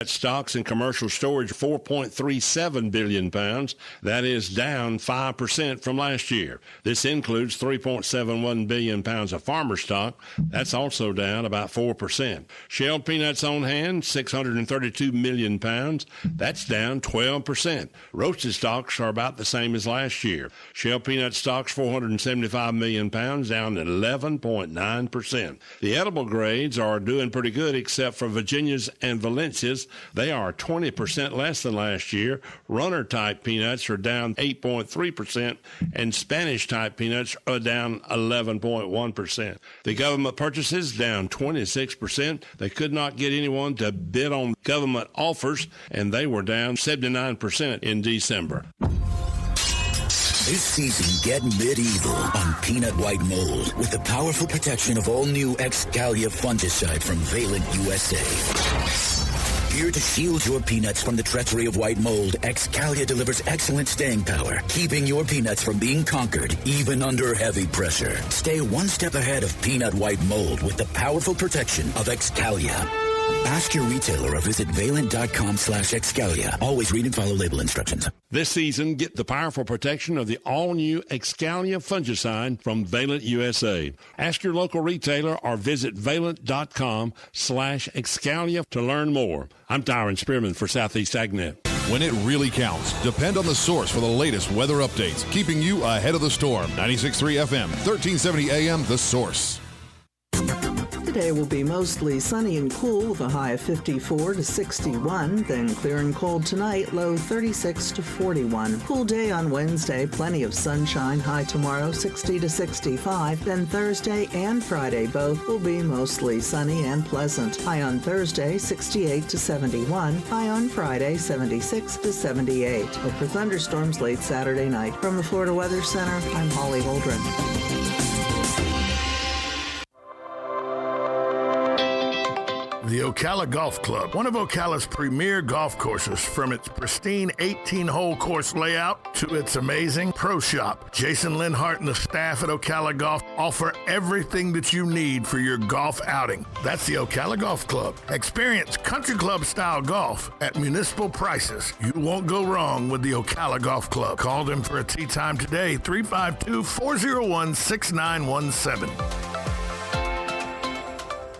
Stocks and commercial storage, 4.37 billion pounds. That is down 5% from last year. This includes 3.71 billion pounds of farmer stock. That's also down about 4%. Shelled peanuts on hand, 632 million pounds. That's down 12%. Roasted stocks are about the same as last year. Shelled peanut stocks, 475 million pounds, down 11.9%. The edible grades are doing pretty good except for Virginia's and Valencia's. They are 20% less than last year. Runner-type peanuts are down 8.3%, and Spanish-type peanuts are down 11.1%. The government purchases down 26%. They could not get anyone to bid on government offers, and they were down 79% in December. This season, get medieval on peanut white mold with the powerful protection of all-new Excalia fungicide from Valent USA. Here to shield your peanuts from the treachery of white mold, Excalia delivers excellent staying power, keeping your peanuts from being conquered, even under heavy pressure. Stay one step ahead of peanut white mold with the powerful protection of Excalia. Ask your retailer or visit valent.com/Excalia. Always read and follow label instructions. This season, get the powerful protection of the all-new Excalia fungicide from Valent USA. Ask your local retailer or visit valent.com/Excalia to learn more. I'm Tyron Spearman for Southeast AgNet. When it really counts, depend on the source for the latest weather updates, keeping you ahead of the storm. 96.3 FM, 1370 AM, The Source. Today will be mostly sunny and cool with a high of 54 to 61, then clear and cold tonight, low 36 to 41. Cool day on Wednesday, plenty of sunshine, high tomorrow 60 to 65, then Thursday and Friday both will be mostly sunny and pleasant. High on Thursday 68 to 71, high on Friday 76 to 78. Look for thunderstorms late Saturday night. From the Florida Weather Center, I'm Holly Holdren. The Ocala Golf Club, one of Ocala's premier golf courses, from its pristine 18-hole course layout to its amazing pro shop. Jason Linhart and the staff at Ocala Golf offer everything that you need for your golf outing. That's the Ocala Golf Club. Experience country club-style golf at municipal prices. You won't go wrong with the Ocala Golf Club. Call them for a tee time today, 352-401-6917.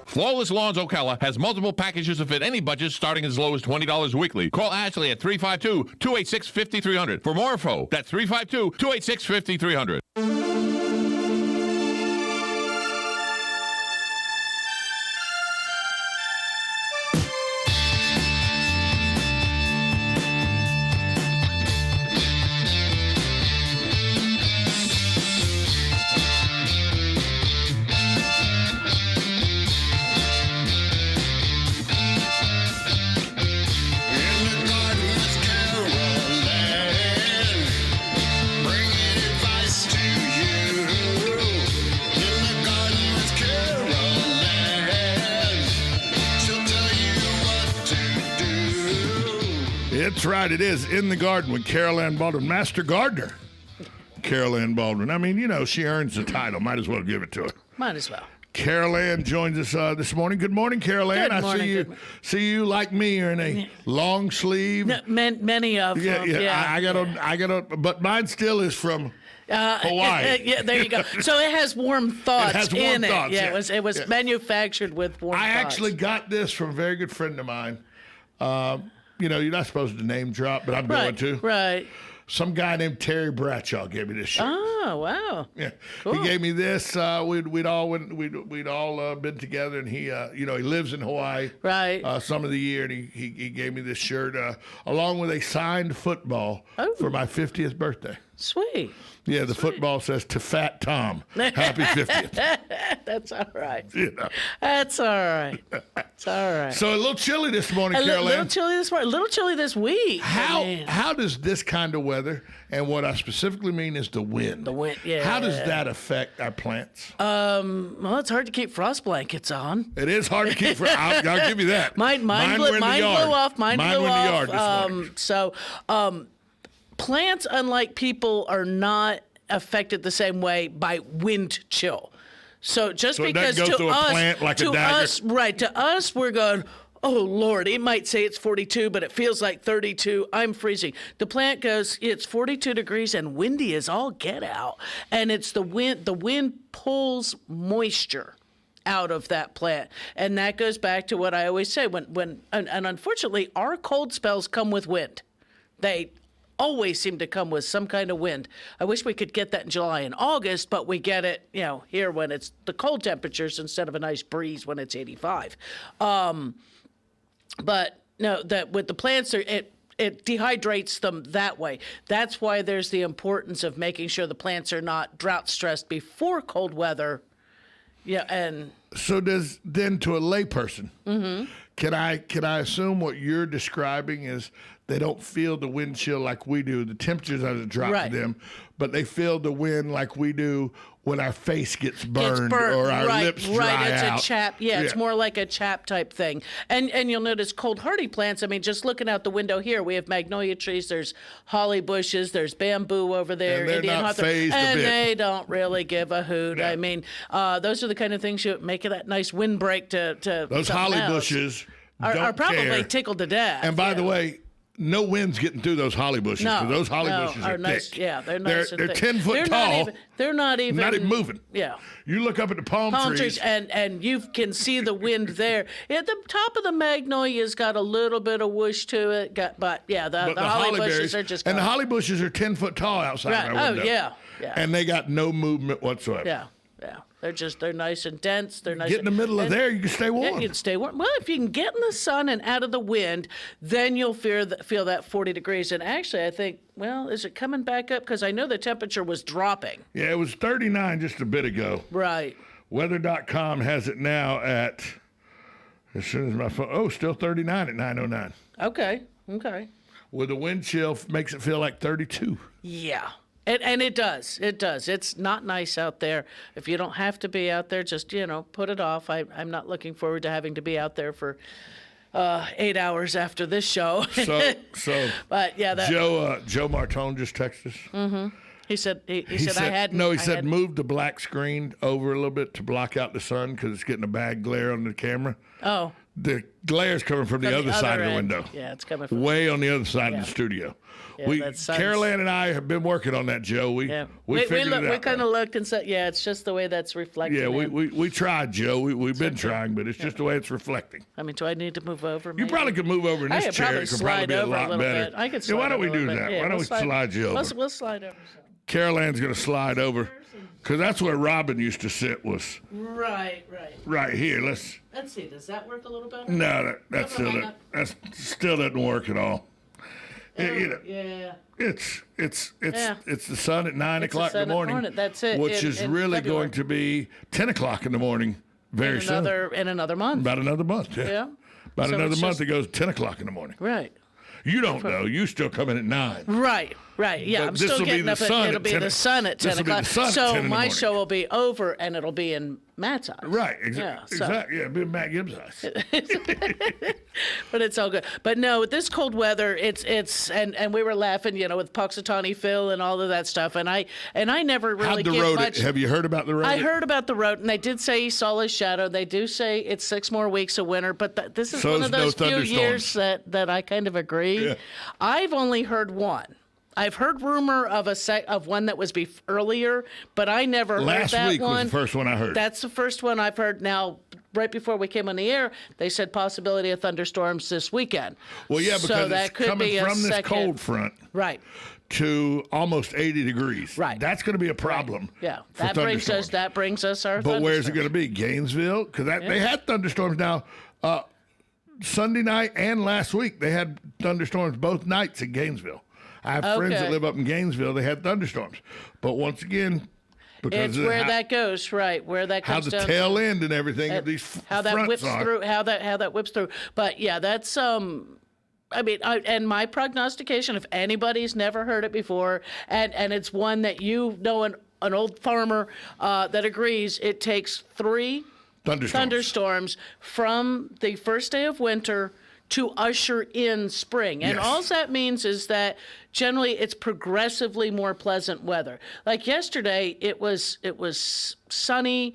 Flawless Lawns Ocala has multiple packages to fit any budget starting as low as $20 weekly. Call Ashley at 352-286-5300. For more info, that's 352-286-5300. That's right, it is In the Garden with Carol Ann Baldwin, Master Gardener. Carol Ann Baldwin. I mean, you know, she earns the title. Might as well give it to her. Might as well. Carol Ann joins us this morning. Good morning, Carol Ann. Good morning. I see you like me are in a long sleeve. No, many of them. Yeah. I got a, but mine still is from Hawaii. Yeah, there you go. So it has warm thoughts it has warm in thoughts, it. Yeah, it was manufactured with warm thoughts. I actually got this from a very good friend of mine. You know, you're not supposed to name drop, but I'm going to. Right. Some guy named Terry Bradshaw gave me this shirt. Oh, wow. Yeah, cool. He gave me this. We'd all been together, and he he lives in Hawaii. Right. Some of the year, and he gave me this shirt along with a signed football for my 50th birthday. Sweet. Yeah, the football says to Fat Tom, happy 50th. That's all right. You know. That's all right. It's all right. So a little chilly this morning, Carol Ann. A little chilly this morning. A little chilly this week. How does this kind of weather, and what I specifically mean is the wind. The wind, yeah. How does that affect our plants? Well, it's hard to keep frost blankets on. It is hard to keep. I'll give you that. Mine blew off. Mine blew were in the off. yard this morning. So, plants, unlike people, are not affected the same way by wind chill. So just because to us, we're going, oh Lord, it might say it's 42, but it feels like 32. I'm freezing. The plant goes, it's 42 degrees and windy as all get out. And it's the wind. The wind pulls moisture out of that plant. And that goes back to what I always say, and unfortunately, our cold spells come with wind. They always seem to come with some kind of wind. I wish we could get that in July and August, but we get it, here when it's the cold temperatures instead of a nice breeze when it's 85. But no, that with the plants, it dehydrates them that way. That's why there's the importance of making sure the plants are not drought stressed before cold weather. Yeah, and so does then to a layperson, can I assume what you're describing is they don't feel the wind chill like we do? The temperatures are a drop Right. to them, but they feel the wind like we do when our face gets burned or our lips dry right. It's out. a chap. Yeah, it's more like a chap type thing. And you'll notice cold hardy plants. I mean, just looking out the window here, we have magnolia trees. There's holly bushes. There's bamboo over there. And they're Indian not hawthorn, phased a and bit. they don't really give a hoot. Yeah. I mean, those are the kind of things you make that nice windbreak to Those something holly else. bushes are probably care. tickled to death. And by the way, no wind's getting through those holly bushes. No, 'Cause those holly bushes are nice. thick. Yeah, they're nice. They're and thick. 10 foot tall. They're not even moving. Yeah. You look up at the palm trees. and you can see the wind there. At the top of the magnolia's got a little bit of whoosh to it. But the holly bushes are just and the gone. holly bushes are 10 foot tall outside Right. our Oh window. yeah. And they got no movement whatsoever. Yeah. They're nice and dense. They're nice. Get in the middle of there, you can stay warm. Yeah, you can stay warm. Well, if you can get in the sun and out of the wind, then you'll feel that 40 degrees. And actually, I think, well, is it coming back up? Because I know the temperature was dropping. Yeah, it was 39 just a bit ago. Right. Weather.com has it now at, as soon as my phone, still 39 at 9:09. Okay. With the wind chill, makes it feel like 32. Yeah. And it does. It does. It's not nice out there. If you don't have to be out there, just, put it off. I'm not looking forward to having to be out there for 8 hours after this show. So But yeah, Joe Martone just texted us. Mm-hmm. He said I hadn't. No, he said move the black screen over a little bit to block out the sun because it's getting a bad glare on the camera. Oh. The glare's coming from the other side of the end. window. Yeah, it's coming from way on the other side of the studio. Yeah, Carol Ann and I have been working on that, Joe. We figured it out. We kind of looked and said, it's just the way that's reflecting. Yeah, we tried, Joe. We've been trying, but it's just the way it's reflecting. I mean, do I need to move over? You probably could move over in this chair. It could probably be a lot better. I could slide why don't we over a do little that? bit. Yeah, Why don't we slide you over? We'll slide over. Carol Ann's going to slide over because that's where Robin used to sit was right here. Let's see. Does that work a little better? No, that still doesn't work at all. Yeah. It's the sun at 9 It's the o'clock in sun the at morning. That's it. Which is really February. going to be 10 o'clock in the morning very soon. In another month. About another month, yeah. About So another it's month, just- it goes 10 o'clock in the morning. Right. You don't know. You still come in at 9. Right. Yeah, But I'm this'll still be getting the up. sun It'll at be 10 the sun at 10 this'll be the o'clock. sun at 10 So in the my morning. show will be over, and it'll be in Matt's eyes. Right. Yeah, so- Exactly. Yeah, it'll be Matt Gibbs' eyes. But it's all good. But no, with this cold weather, it's and we were laughing, with Puxatawny Phil and all of that stuff, and I never really How'd the give road? much. Have you heard about the road? I heard about the road, and they did say he saw his shadow. They do say it's 6 more weeks of winter, but this is So one it's of those no few thunderstorms. years that I kind of agree. Yeah. I've only heard one. I've heard rumor of of one that was earlier, but I never heard Last that week one. was the first one I heard. That's the first one I've heard. Now, right before we came on the air, they said possibility of thunderstorms this weekend. Well, yeah, because so that it's could coming be a from this second. cold front Right. to almost 80 degrees. Right. That's going to be a problem. Yeah. for That brings us our. But where's it going to thunderstorms. be? Gainesville? Because they had thunderstorms now. Sunday night and last week, they had thunderstorms both nights in Gainesville. I have friends that Okay. live up in Gainesville. They had thunderstorms. But once again, because It's of where how, that goes, right? Where that how comes the down. tail end and everything of these how that fronts whips are. through. How that whips through. But yeah, that's I mean, and my prognostication, if anybody's never heard it before, and it's one that an old farmer that agrees, it takes 3 thunderstorms from the first day of winter to usher in spring. And Yes. all that means is that generally it's progressively more pleasant weather. Like yesterday, it was sunny,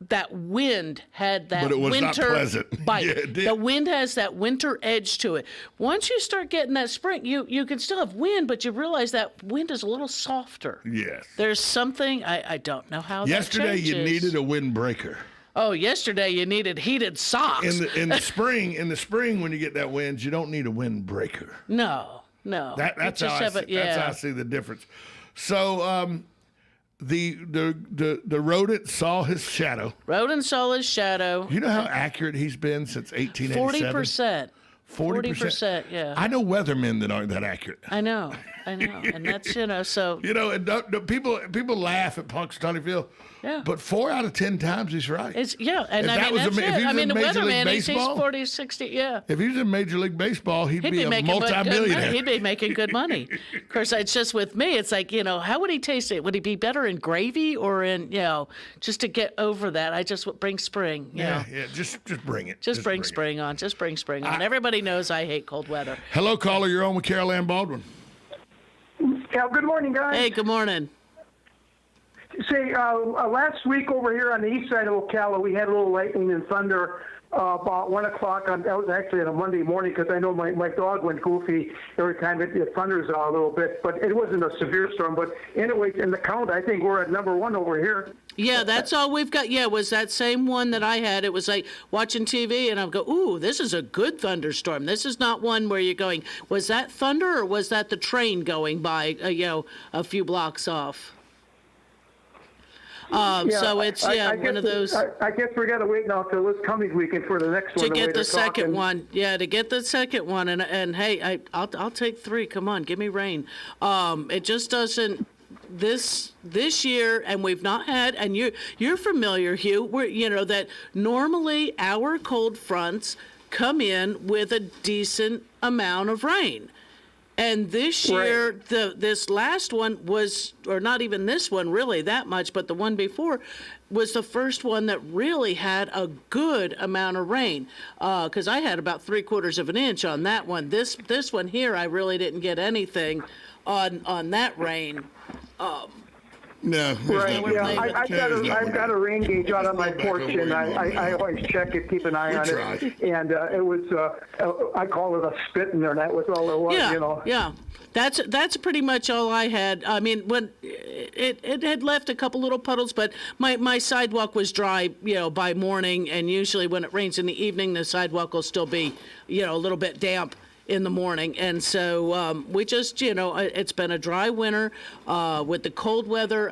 that wind had that But it was winter not pleasant. bite. Yeah, it did. The wind has that winter edge to it. Once you start getting that spring, you can still have wind, but you realize that wind is a little softer. Yes. There's something, I don't know how Yesterday that you changes. needed a windbreaker. Oh, yesterday you needed heated socks. In the spring when you get that wind, you don't need a windbreaker. No. That's You how just have that's how I see the difference. So the rodent saw his shadow. Rodent saw his shadow. You know how accurate he's been since 1887? 40%. 40%, yeah. I know weathermen that aren't that accurate. I know. And that's, so. And people laugh at Punxsutawney. Yeah. But 4 out of 10 times he's right. And If I that mean, was that's if he it. was I mean, in the Major League weatherman, he sees Baseball, 40, 60, yeah. if he was in Major League Baseball, he'd be a making good money. multi-millionaire. He'd be making good money. Of course, it's just with me, it's like, how would he taste it? Would he be better in gravy or in, just to get over that? I just would bring spring. Yeah, just bring it. Just bring spring on. Just bring spring on. Everybody knows I hate cold weather. Hello, caller. You're on with Carol Ann Baldwin. Yeah, good morning, guys. Hey, good morning. Say, last week over here on the east side of Ocala, we had a little lightning and thunder about 1 o'clock. That was actually on a Monday morning because I know my dog went goofy every time it thunders out a little bit. But it wasn't a severe storm. But anyway, in the count, I think we're at number 1 over here. Yeah, that's all we've got. Yeah, it was that same one that I had. It was like watching TV, and I'd go, ooh, this is a good thunderstorm. This is not one where you're going, was that thunder or was that the train going by, a few blocks off? So it's, one of those. I guess we got to wait now till this coming weekend for the next one. To get the second one. Yeah, to get the second one. And hey, I'll take 3. Come on, give me rain. It just doesn't. This year, and we've not had, and you're familiar, Hugh, that normally our cold fronts come in with a decent amount of rain. And this year, this last one was, or not even this one really that much, but the one before was the first one that really had a good amount of rain. Because I had about 3/4 of an inch on that one. This one here, I really didn't get anything on that rain. No. Right. Yeah, I've got a rain gauge out on my porch, and I always check it, keep an eye on it. And it was I call it a spit in there, and that was all it was. Yeah. That's pretty much all I had. I mean, when it had left a couple little puddles, but my sidewalk was dry, by morning, and usually when it rains in the evening, the sidewalk will still be, a little bit damp in the morning. And so we just, it's been a dry winter with the cold weather.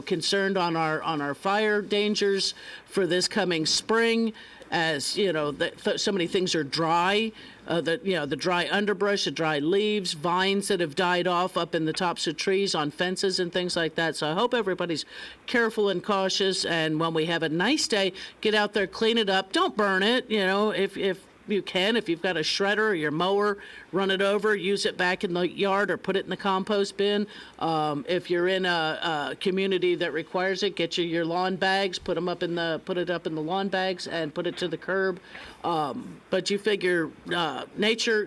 Concerned on our fire dangers for this coming spring, as so many things are dry. The dry underbrush, the dry leaves, vines that have died off up in the tops of trees on fences and things like that. So I hope everybody's careful and cautious. And when we have a nice day, get out there, clean it up. Don't burn it. If you can, if you've got a shredder or your mower, run it over, use it back in the yard or put it in the compost bin. If you're in a community that requires it, get your lawn bags, put it up in the lawn bags and put it to the curb. But you figure nature,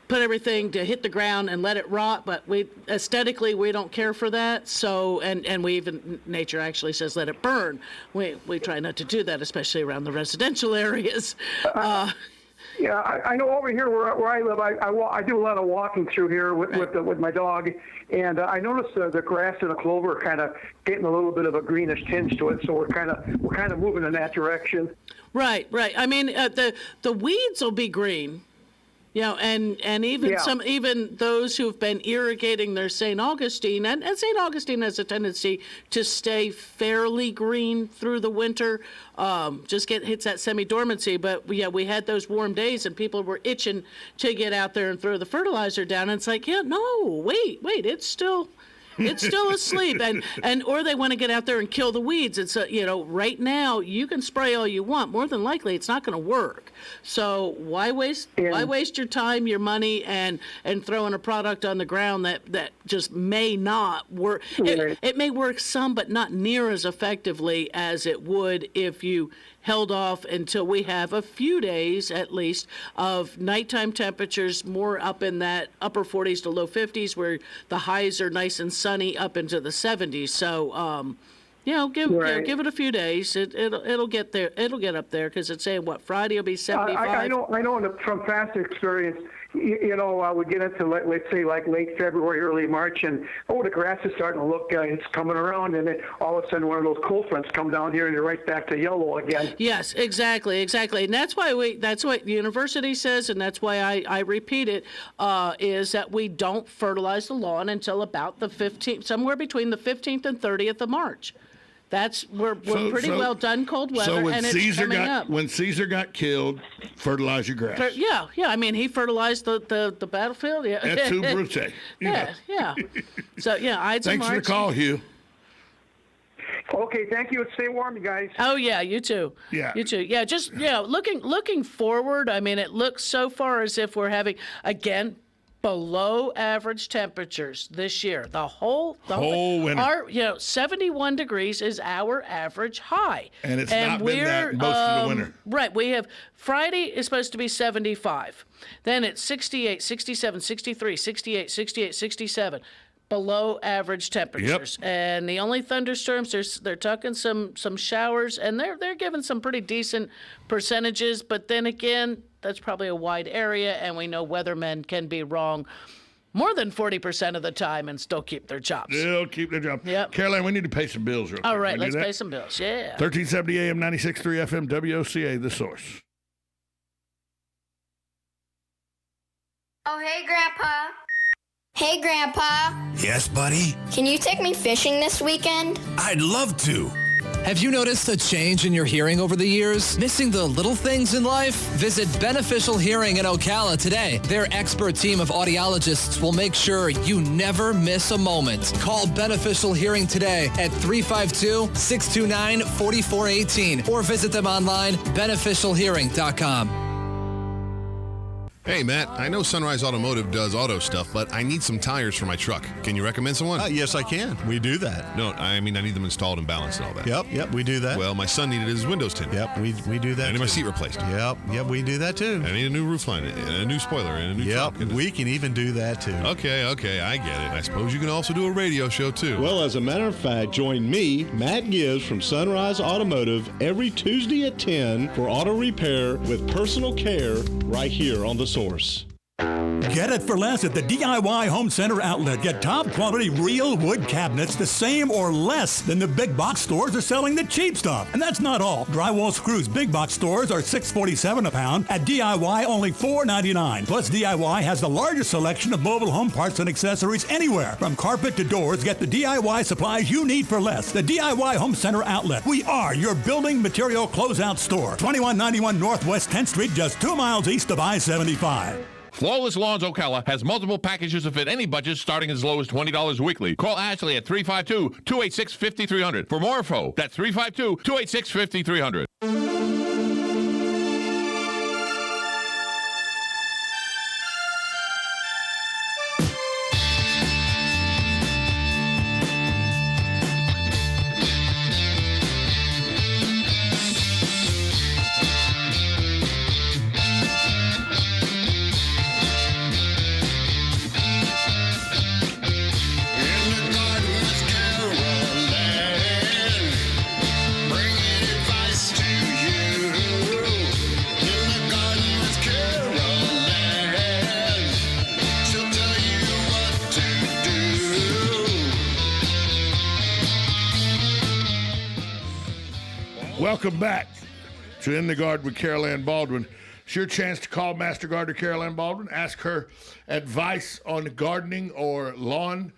put everything to hit the ground and let it rot, but aesthetically we don't care for that. So and we even, nature actually says let it burn. We try not to do that, especially around the residential areas. Yeah, I know over here where I live, I do a lot of walking through here with my dog, and I noticed the grass and the clover are kind of getting a little bit of a greenish tinge to it. So we're kind of moving in that direction. Right. I mean, the weeds will be green. And even those who've been irrigating their St. Augustine, and St. Augustine has a tendency to stay fairly green through the winter, hits that semi-dormancy. But we had those warm days and people were itching to get out there and throw the fertilizer down. And it's like, wait, it's still asleep, and or they want to get out there and kill the weeds. It's right now you can spray all you want. More than likely, it's not going to work. So why waste your time, your money, and throwing a product on the ground that just may not work? It may work some, but not near as effectively as it would if you held off until we have a few days at least of nighttime temperatures more up in that upper 40s to low 50s, where the highs are nice and sunny up into the 70s. So Give it a few days. It'll get there. It'll get up there because it's saying Friday will be 75. I know from past experience. We get into let's say like late February, early March, and the grass is starting to look, it's coming around, and then all of a sudden one of those cold fronts come down here, and you're right back to yellow again. Yes, exactly, and that's what the university says, and that's why I repeat it, is that we don't fertilize the lawn until about the 15th, somewhere between the 15th and 30th of March. We're pretty well done cold weather, so and it's coming up. When Caesar got killed, fertilize your grass. Yeah. I mean, he fertilized the battlefield. Yeah. Et tu, Brute. Yeah. So Ides of Thanks March. for the call, Hugh. Okay, thank you. Stay warm, you guys. Oh yeah, you too. Yeah. You too. Yeah, just looking forward. I mean, it looks so far as if we're having again below average temperatures this year. The whole winter. 71 degrees is our average high. And it's not been that most of the winter. Right. We have Friday is supposed to be 75. Then it's 68, 67, 63, 68, 68, 67. Below average temperatures. Yep. And the only thunderstorms, they're talking some showers, and they're giving some pretty decent percentages, but then again, that's probably a wide area, and we know weathermen can be wrong more than 40% of the time and still keep their jobs. They'll keep their job. Yep. Caroline, we need to pay some bills real quick. All right, let's pay some bills. Yeah. 1370 AM, 96.3 FM, WOCA, The Source. Oh, hey, Grandpa. Hey, Grandpa. Yes, buddy? Can you take me fishing this weekend? I'd love to. Have you noticed a change in your hearing over the years? Missing the little things in life? Visit Beneficial Hearing in Ocala today. Their expert team of audiologists will make sure you never miss a moment. Call Beneficial Hearing today at 352-629-4418 or visit them online, beneficialhearing.com. Hey, Matt, I know Sunrise Automotive does auto stuff, but I need some tires for my truck. Can you recommend someone? Yes, I can. We do that. No, I mean I need them installed and balanced and all that. Yep, we do that. Well, my son needed his windows tinted. Yep, we do that. I need my seat replaced. Yep, we do that too. I need a new roof line, and a new spoiler, and a new truck. We can even do that too. Okay, I get it. I suppose you can also do a radio show too. Well, as a matter of fact, join me, Matt Gibbs from Sunrise Automotive, every Tuesday at 10 for auto repair with personal care right here on The Source. Get it for less at the DIY Home Center outlet. Get top quality real wood cabinets the same or less than the big box stores are selling the cheap stuff. And that's not all. Drywall screws big box stores are $6.47 a pound. At DIY, only $4.99. Plus, DIY has the largest selection of mobile home parts and accessories anywhere. From carpet to doors, get the DIY supplies you need for less. The DIY Home Center outlet. We are your building material closeout store. 2191 Northwest 10th Street, just 2 miles east of I-75. Flawless Lawns Ocala has multiple packages to fit any budget starting as low as $20 weekly. Call Ashley at 352-286-5300. For more info, that's 352-286-5300. Welcome back to In the Garden with Carol Ann Baldwin. It's your chance to call Master Gardener Carol Ann Baldwin. Ask her advice on gardening or lawn.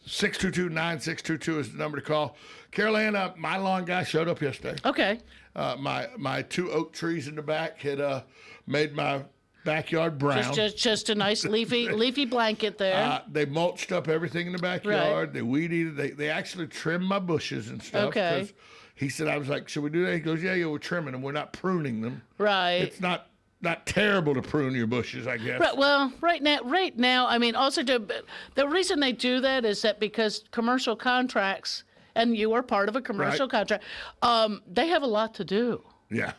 622-9622 is the number to call. Carol Ann, my lawn guy showed up yesterday. Okay. My 2 oak trees in the back had made my backyard brown. Just a nice leafy blanket there. They mulched up everything in the backyard. Right. They weed eated. They actually trimmed my bushes and stuff. Okay. He said, I was like, should we do that? He goes, yeah, we're trimming them. We're not pruning them. Right. It's not terrible to prune your bushes, I guess. Right. Well, right now, I mean, also the reason they do that is that because commercial contracts, and you are part of a commercial contract, they have a lot to do. Yeah.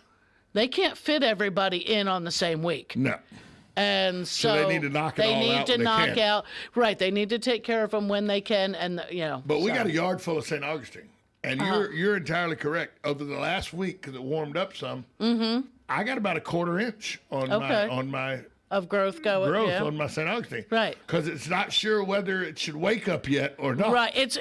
They can't fit everybody in on the same week. No. And so they need to knock it all out. They need to knock out. Right. They need to take care of them when they can, and But we got a yard full of St. Augustine. And you're entirely correct. Over the last week, because it warmed up some, I got about a quarter inch on my of growth going on my St. Augustine. Right. Because it's not sure whether it should wake up yet or not. Right. It's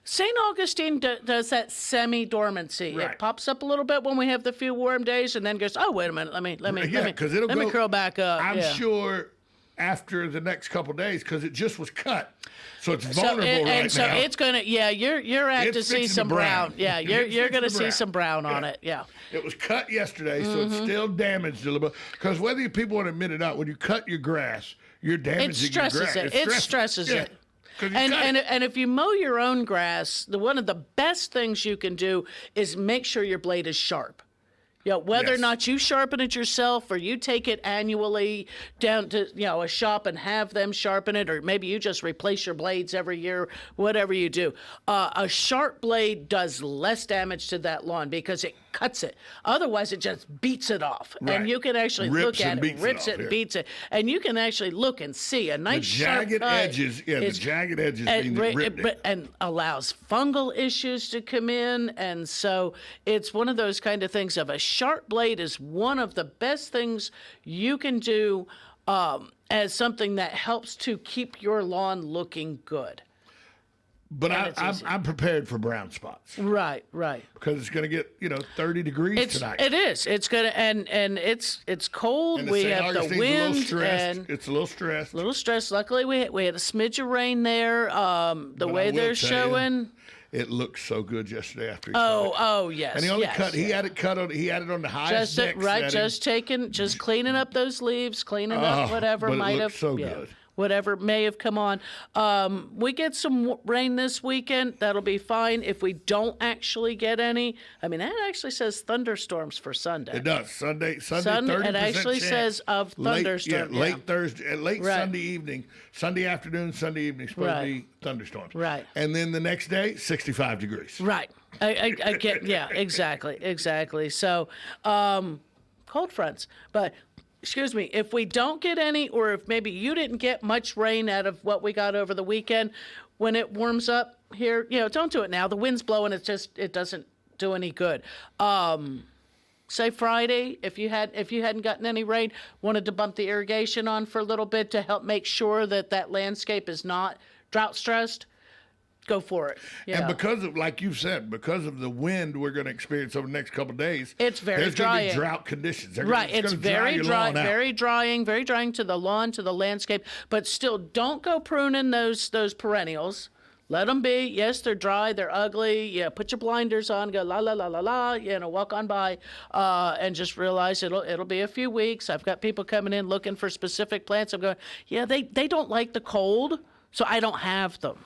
St. Augustine does that semi-dormancy. Right. It pops up a little bit when we have the few warm days, and then goes, oh, wait a minute, let me curl back up. I'm sure after the next couple days, because it just was cut. So it's vulnerable right so now. it's gonna, you're apt to see some brown. Yeah, you're gonna see some brown on it. Yeah. It was cut yesterday, so it's still damaged a little bit. Because whether you people want to admit it or not, when you cut your grass, you're damaging your grass. It stresses it. And if you mow your own grass, one of the best things you can do is make sure your blade is sharp. Whether or not you sharpen it yourself or you take it annually down to a shop and have them sharpen it, or maybe you just replace your blades every year, whatever you do. A sharp blade does less damage to that lawn because it cuts it. Otherwise, it just beats it off. Right. And you can actually look at it, rips it, and beats it. And you can actually look and see a nice jagged edges. Yeah, the jagged edges mean it ripped it. And allows fungal issues to come in. And so it's one of those kind of things of a sharp blade is one of the best things you can do as something that helps to keep your lawn looking good. But I'm prepared for brown spots. Right. Because it's going to get 30 degrees tonight. It is. It's going to and it's cold. And we have the wind and it's a little stressed. Luckily, we had a smidge of rain there. The way they're showing. It looked so good yesterday after he cut it. Yes. And he only cut. He had it cut on. He had it on the highest deck setting. Just cleaning up those leaves, cleaning up whatever but might it have. So good. Whatever may have come on. We get some rain this weekend. That'll be fine. If we don't actually get any, that actually says thunderstorms for Sunday. It does. Sunday 30% it actually says of thunderstorms. Late Thursday, late Sunday evening, Sunday afternoon, Sunday evening, supposed to be thunderstorms. Right. And then the next day, 65 degrees. Right. I get, exactly. So, cold fronts, but. Excuse me, if we don't get any, or if maybe you didn't get much rain out of what we got over the weekend, when it warms up here, don't do it now. The wind's blowing, it doesn't do any good. Say Friday, if you hadn't gotten any rain, wanted to bump the irrigation on for a little bit to help make sure that landscape is not drought stressed. Go for it. Yeah. And because of, like you said, because of the wind we're going to experience over the next couple of days, it's very there's drying. Going to be drought conditions. It's very dry, very drying to the lawn, to the landscape. But still, don't go pruning those perennials. Let them be. Yes, they're dry, they're ugly. Yeah, put your blinders on, go la la la la la. Walk on by, and just realize it'll be a few weeks. I've got people coming in looking for specific plants. I'm going, they don't like the cold, so I don't have them.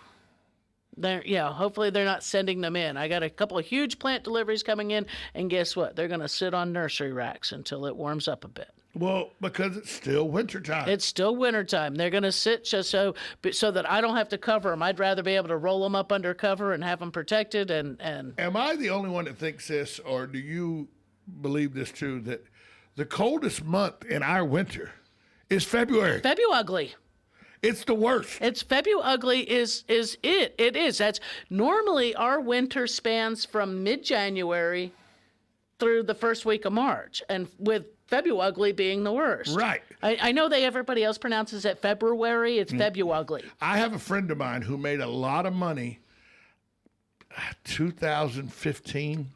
Hopefully they're not sending them in. I got a couple of huge plant deliveries coming in, and guess what? They're going to sit on nursery racks until it warms up a bit. Well, because it's still wintertime. It's still wintertime. They're going to sit just so that I don't have to cover them. I'd rather be able to roll them up under cover and have them protected. And Am I the only one that thinks this, or do you believe this too, that the coldest month in our winter is February? February. It's the worst. It's February is it. It is. That's normally our winter spans from mid-January through the first week of March, and with February being the worst. Right. I know everybody else pronounces it February. It's February. I have a friend of mine who made a lot of money 2015,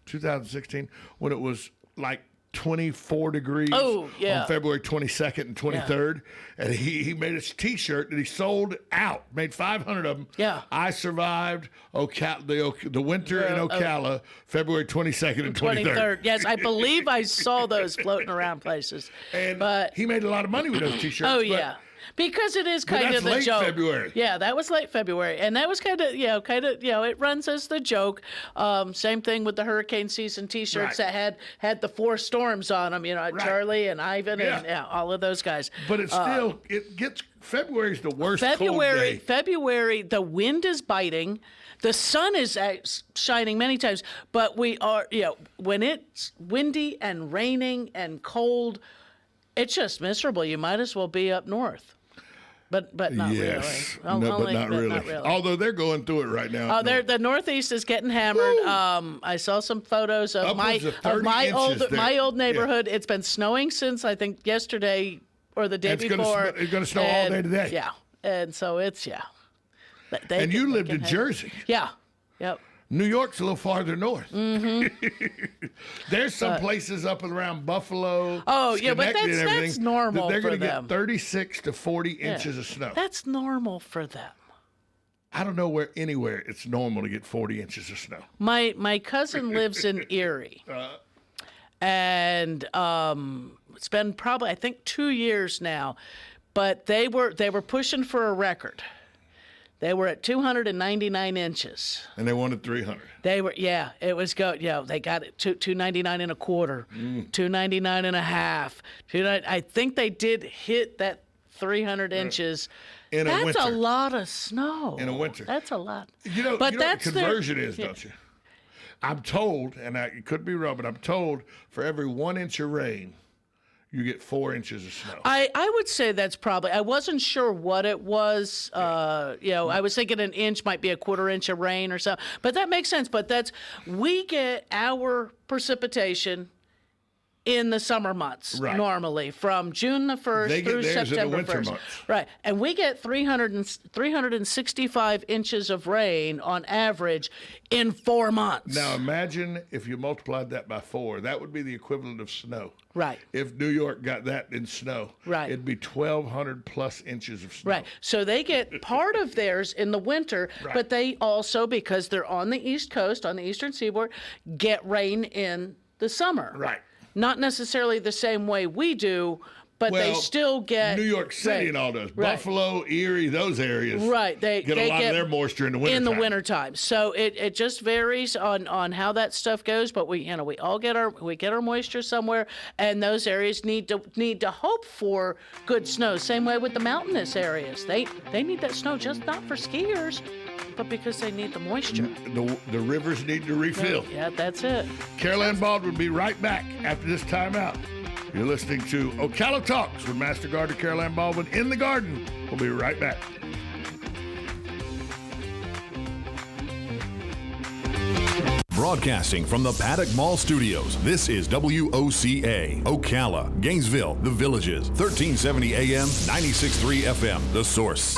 2016, when it was like 24 degrees on February 22nd and 23rd. And he made a T-shirt that he sold out, made 500 of them. Yeah. I survived the winter in Ocala, February 22nd and 23rd. Yes, I believe I saw those floating around places. But he made a lot of money with those T-shirts. Oh, yeah. Because it is kind of the late joke. February. Yeah, that was late February, and that was kind of it runs as the joke. Same thing with the hurricane season T-shirts that had the 4 storms on them. Charlie and Ivan and all of those guys. But it's still February's the worst cold day. February, the wind is biting. The sun is shining many times, but we are when it's windy and raining and cold. It's just miserable. You might as well be up north. But not really. No, but not really. Although they're going through it right now. The Northeast is getting hammered. I saw some photos of my old neighborhood. Yeah. It's been snowing since I think yesterday or the day before. It's going to snow all day today. Yeah, and so it's And you lived in Jersey. Yeah. Yep. New York's a little farther north. Mm-hmm. There's some places up around Buffalo. Oh, yeah, but that's normal they're going to get 36 to 40 inches of snow. That's normal for them. I don't know where anywhere it's normal to get 40 inches of snow. My cousin lives in Erie. And it's been probably, I think, 2 years now. But they were pushing for a record. They were at 299 inches. And they wanted 300. They were, it was they got it 299 and a quarter, 299 and a half. I think they did hit that 300 inches. In a winter. That's a lot of snow. In a winter. That's a lot. You know what the conversion is, don't you? I'm told, and it could be wrong, but I'm told for every 1 inch of rain, you get 4 inches of snow. I would say that's probably. I wasn't sure what it was. I was thinking an inch might be a quarter inch of rain or something. But that makes sense. But we get our precipitation in the summer months normally, from June the 1st through September 1st. Months. Right. And we get 365 inches of rain on average in 4 months. Now imagine if you multiplied that by 4, that would be the equivalent of snow. Right. If New York got that in snow, it'd be 1,200 plus inches of snow. Right. So they get part of theirs in the winter, but they also, because they're on the East Coast, on the Eastern Seaboard, get rain in the summer. Right. Not necessarily the same way we do, but they still get New York City and all those. Buffalo, Erie, those areas. Right. They get a lot of their moisture in the winter. In the wintertime. So it just varies on how that stuff goes, but we all get our moisture somewhere, and those areas need to hope for good snow. Same way with the mountainous areas. They need that snow, just not for skiers, but because they need the moisture. The rivers need to refill. Yeah, that's it. Carol Ann Baldwin will be right back after this timeout. You're listening to Ocala Talks with Master Gardener Carol Ann Baldwin in the garden. We'll be right back. Broadcasting from the Paddock Mall Studios, this is WOCA, Ocala, Gainesville, The Villages, 1370 AM, 96.3 FM, The Source.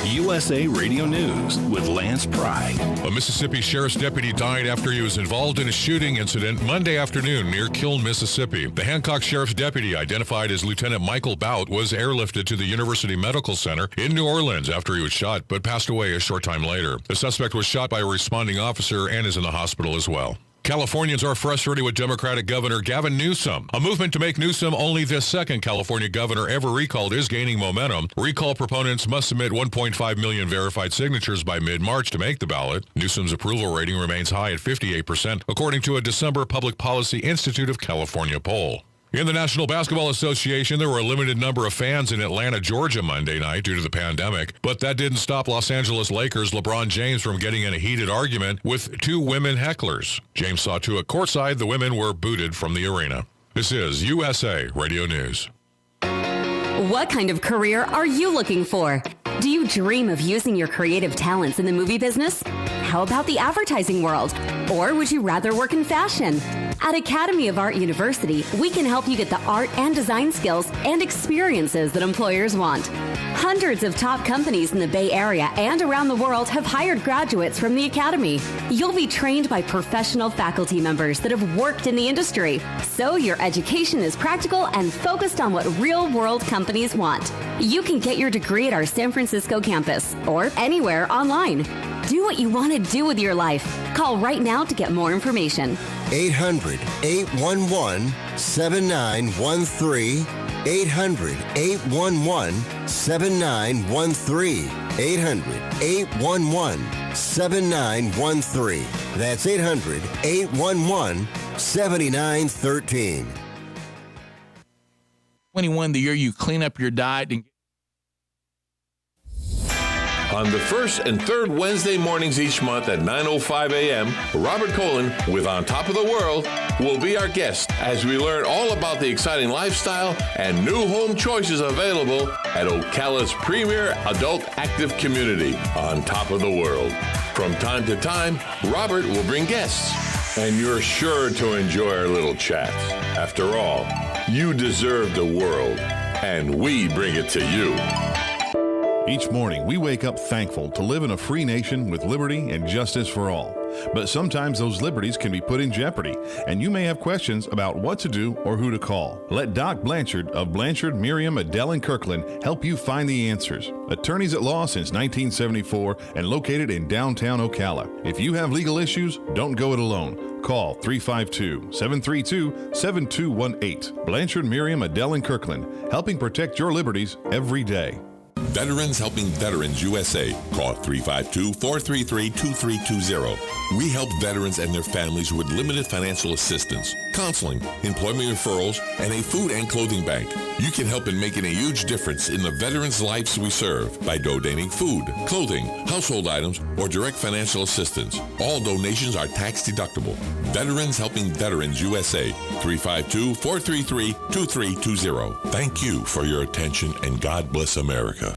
USA Radio News with Lance Pride. A Mississippi sheriff's deputy died after he was involved in a shooting incident Monday afternoon near Kiln, Mississippi. The Hancock sheriff's deputy, identified as Lieutenant Michael Bout, was airlifted to the University Medical Center in New Orleans after he was shot, but passed away a short time later. The suspect was shot by a responding officer and is in the hospital as well. Californians are frustrated with Democratic Governor Gavin Newsom. A movement to make Newsom only the second California governor ever recalled is gaining momentum. Recall proponents must submit 1.5 million verified signatures by mid-March to make the ballot. Newsom's approval rating remains high at 58%, according to a December Public Policy Institute of California poll. In the National Basketball Association, there were a limited number of fans in Atlanta, Georgia Monday night due to the pandemic, but that didn't stop Los Angeles Lakers' LeBron James from getting in a heated argument with two women hecklers. James saw to it courtside, the women were booted from the arena. This is USA Radio News. What kind of career are you looking for? Do you dream of using your creative talents in the movie business? How about the advertising world? Or would you rather work in fashion? At Academy of Art University, we can help you get the art and design skills and experiences that employers want. Hundreds of top companies in the Bay Area and around the world have hired graduates from the Academy. You'll be trained by professional faculty members that have worked in the industry, so your education is practical and focused on what real-world companies want. You can get your degree at our San Francisco campus or anywhere online. Do what you want to do with your life. Call right now to get more information. 800-811-7913. 800-811-7913. 800-811-7913. That's 800-811-7913. 21, the year you clean up your diet and on the first and third Wednesday mornings each month at 9:05 a.m., Robert Colin with On Top of the World will be our guest as we learn all about the exciting lifestyle and new home choices available at Ocala's premier adult active community on top of the world. From time to time, Robert will bring guests, and you're sure to enjoy our little chats. After all, you deserve the world, and we bring it to you. Each morning, we wake up thankful to live in a free nation with liberty and justice for all. But sometimes those liberties can be put in jeopardy, and you may have questions about what to do or who to call. Let Doc Blanchard of Blanchard, Miriam, Adele, and Kirkland help you find the answers. Attorneys at law since 1974 and located in downtown Ocala. If you have legal issues, don't go it alone. Call 352-732-7218. Blanchard, Miriam, Adele, and Kirkland, helping protect your liberties every day. Veterans Helping Veterans USA. Call 352-433-2320. We help veterans and their families with limited financial assistance, counseling, employment referrals, and a food and clothing bank. You can help in making a huge difference in the veterans' lives we serve by donating food, clothing, household items, or direct financial assistance. All donations are tax deductible. Veterans Helping Veterans USA. 352-433-2320. Thank you for your attention, and God bless America.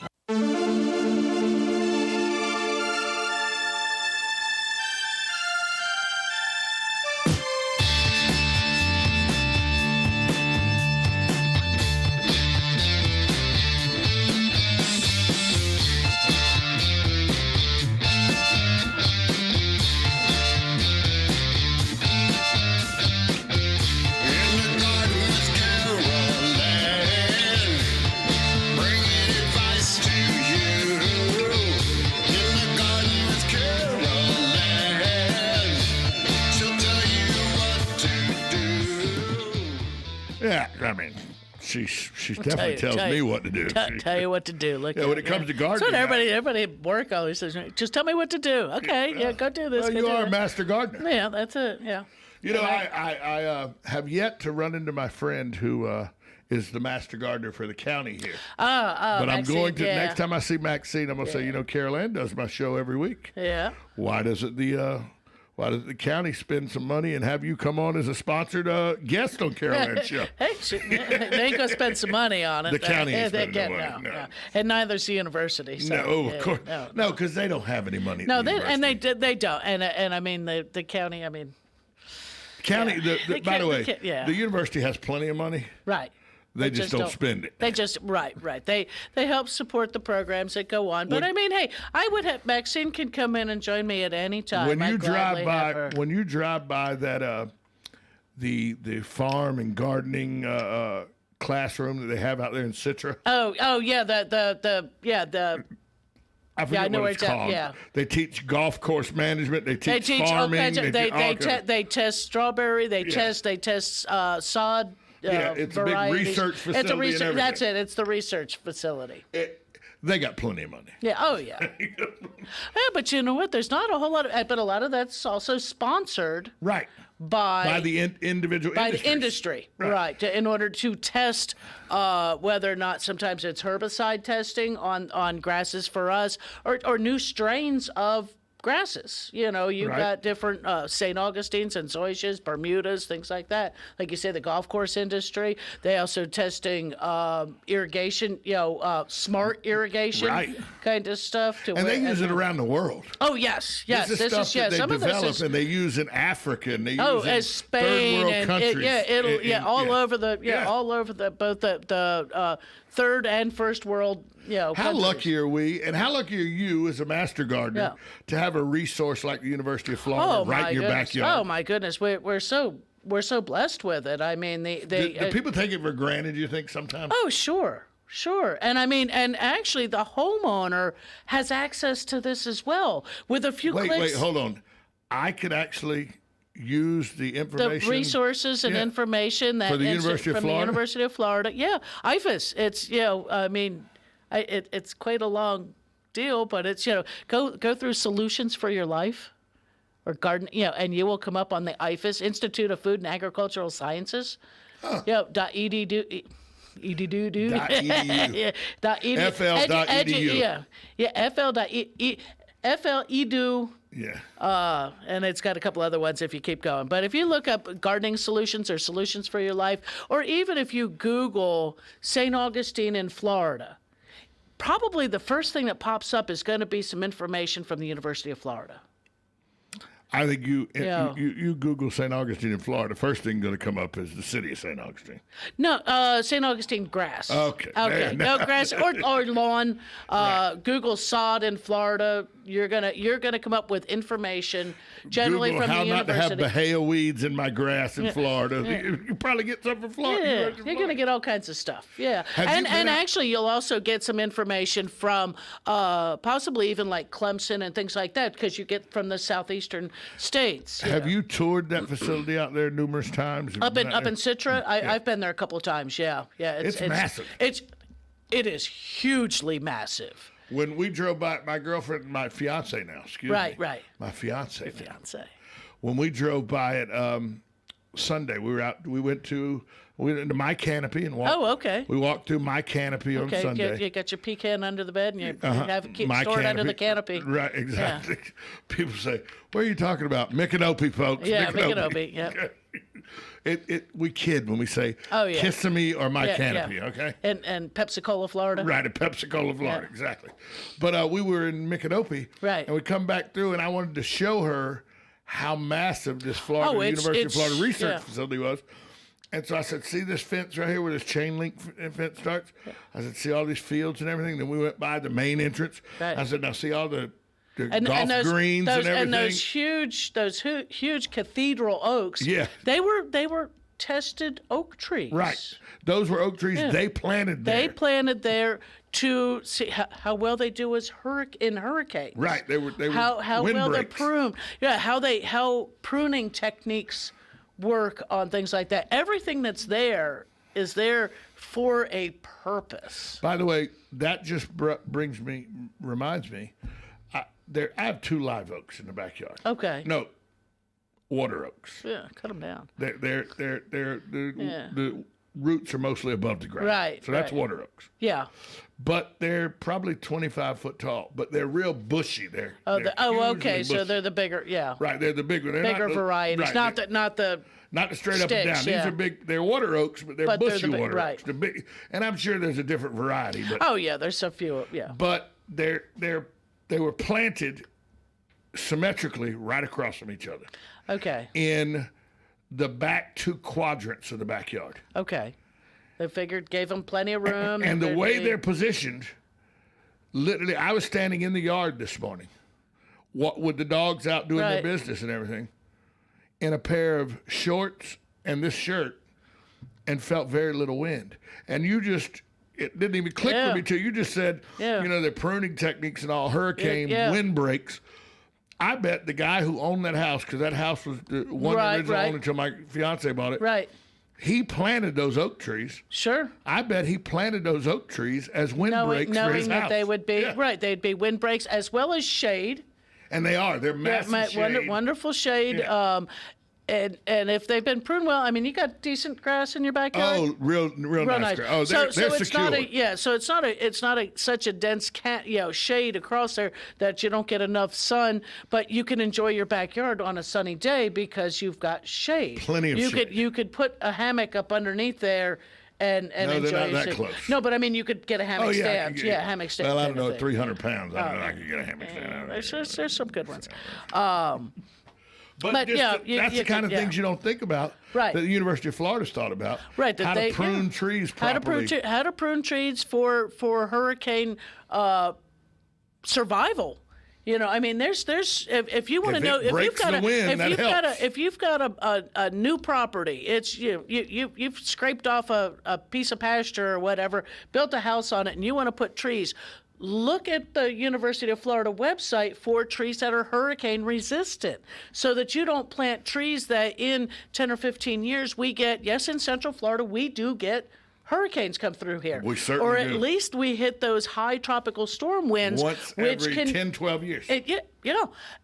She definitely tells me what to do. Tell you what to do. Look, when it comes to gardening, that's what everybody at work always says. Just tell me what to do. Okay, go do this. Well, you are a master gardener. Yeah, that's it. Yeah. You know, I have yet to run into my friend who is the master gardener for the county here. But I'm going to next time I see Maxine, I'm going to say, Carol Ann does my show every week. Yeah. Why doesn't the county spend some money and have you come on as a sponsored guest on Carol Ann's show? Hey, they ain't gonna spend some money on it. The county ain't spending money. No. And neither's the university. So, no, of course. No, because they don't have any money. No, they don't. And I mean the county. I mean, county. By the way, the university has plenty of money. Right. They just don't spend it. They just right. They help support the programs that go on. But I mean, hey, I would have Maxine can come in and join me at any time. When you drive by that the farm and gardening classroom that they have out there in Citra. Oh yeah, I forget what it's called. Yeah. They teach golf course management. They teach farming. They test strawberry. They test sod. It's varieties. A big research facility. It's a research. And everything. That's it. It's the research facility. They got plenty of money. Yeah. Oh yeah. But you know what? There's not a whole lot of, but a lot of that's also sponsored. Right. By the individual. By the industry. Right. In order to test whether or not sometimes it's herbicide testing on grasses for us or new strains of grasses. You've got different St. Augustines and zoysias, Bermudas, things like that. Like you say, the golf course industry. They also testing irrigation, smart irrigation kind of stuff. And they use it around the world. Oh yes. This is stuff that they develop and they use in Africa and they use in Spain third world and countries. all over both the third and first world. How countries. Lucky are we, and how lucky are you as a master gardener to have a resource like the University of Florida right in your backyard? Oh my goodness, we're so blessed with it. I mean, do people take it for granted? You think sometimes? Oh sure, and I mean, and actually, the homeowner has access to this as well with a few clicks. Wait, hold on. I could actually use the information, the resources and information that for the University of Florida. From the University of Florida. Yeah, IFAS. It's I mean. It's quite a long deal, but it's go through Solutions for Your Life, or garden, and you will come up on the IFAS, Institute of Food and Agricultural Sciences. .edu. .edu. .edu. FL.edu. FL.edu. Yeah. And it's got a couple other ones if you keep going. But if you look up gardening solutions or solutions for your life, or even if you Google St. Augustine in Florida, probably the first thing that pops up is going to be some information from the University of Florida. I think you Google St. Augustine in Florida. First thing going to come up is the city of St. Augustine. No, St. Augustine grass. Okay. Okay. No grass or lawn. Right. Google sod in Florida. You're gonna come up with information generally Google from how the not university. to have Bahia weeds in my grass in Florida. You probably get something from Florida. Yeah, you're going to get all kinds of stuff. Yeah. And actually, you'll also get some information from possibly even like Clemson and things like that, because you get from the southeastern states. Have you toured that facility out there numerous times? Up in Citra? I've been there a couple of times, yeah. It's massive. It is hugely massive. When we drove by, my girlfriend, my fiance now, excuse me. Right. My fiance. Your fiance. When we drove by it Sunday, we went into My Canopy and walked. Oh, okay. We walked through My Canopy on Sunday. You got your pecan under the bed and you have it My stored under Canopy. the canopy. Right, exactly. Yeah. People say, what are you talking about? Micanopy, folks. Yeah, Micanopy, yeah. We kid when we say Kissimmee or My Canopy, okay? And Pensacola, Florida. Right, in Pensacola, Florida, exactly. But we were in Micanopy, right? And we come back through, and I wanted to show her how massive this University of Florida research facility was. And so I said, see this fence right here where this chain link fence starts? I said, see all these fields and everything? Then we went by the main entrance. Right. I said, now see all the golf greens and everything? And those huge cathedral oaks. Yeah. They were tested oak trees. Right. Those were oak trees they planted there. They planted there to see how well they do as in hurricanes. Right. They were how well they're breaks. pruned. Yeah, how pruning techniques work on things like that. Everything that's there is there for a purpose. By the way, that just reminds me, I have 2 live oaks in the backyard. Okay. No, water oaks. Yeah, cut them down. The roots are mostly above the ground. Right. So that's water oaks. Yeah. But they're probably 25 foot tall, but they're real bushy. They're okay. bushy. So they're the bigger, Right, they're the bigger. They're bigger varieties, right, not the straight sticks, up and down. These are big. They're water oaks, but they're bushy water oaks. They're big, and I'm sure there's a different variety. But there's a few. Yeah. But they were planted symmetrically right across from each other. Okay. In the back 2 quadrants of the backyard. Okay. They gave them plenty of room. And the way they're positioned, literally, I was standing in the yard this morning, with the dogs out doing their business and everything, in a pair of shorts and this shirt, and felt very little wind. And it didn't even click with me till you just said, the pruning techniques and all, hurricane wind breaks. I bet the guy who owned that house, because that house was the one original owner until my fiance bought it. Right. He planted those oak trees. Sure. I bet he planted those oak trees as windbreaks for his house. That they would be they'd be windbreaks as well as shade. And they are. They're massive shade. Wonderful shade. Yeah. And if they've been pruned well, I mean, you got decent grass in your backyard. Oh, real nice grass. Oh, they're it's secure. So it's not such a dense shade across there that you don't get enough sun, but you can enjoy your backyard on a sunny day because you've got shade. Plenty of shade. You could put a hammock up underneath there. And enjoy they're not that shade. close. No, but I mean, you could get a hammock stand. Hammock stand. Well, I don't know, 300 pounds. I don't know if I could get a hammock stand. There's some good ones. But that's the kind of things you don't think about that the University of Florida's thought about. Right. How to prune trees properly. How to prune trees for hurricane survival. I mean, there's if you want to know if you've got a new property, it's you've scraped off a piece of pasture or whatever, built a house on it, and you want to put trees. Look at the University of Florida website for trees that are hurricane resistant so that you don't plant trees that in 10 or 15 years we get, in Central Florida, we do get hurricanes come through here. We certainly do. Or at do. least we hit those high tropical storm winds. Once every 10, 12 years.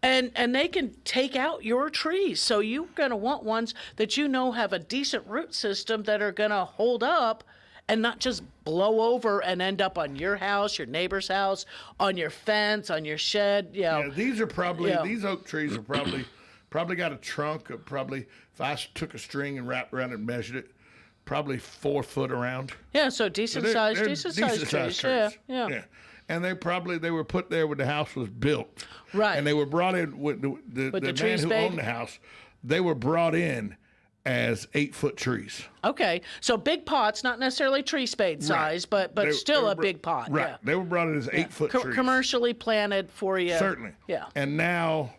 And they can take out your trees. So you're going to want ones that have a decent root system that are going to hold up and not just blow over and end up on your house, your neighbor's house, on your fence, on your shed. Yeah, these are probably these oak trees are probably got a trunk of probably, if I took a string and wrapped around it and measured it, probably 4 foot around. Yeah, so decent sized trees. Yeah. And they were put there when the house was built. Right. And they were brought in with the man who owned the house. They were brought in as 8-foot trees. Okay, so big pots, not necessarily tree spade size, but still a big pot. Right. Yeah. They were brought in as 8-foot trees. Commercially planted for you. Certainly. Yeah. And now,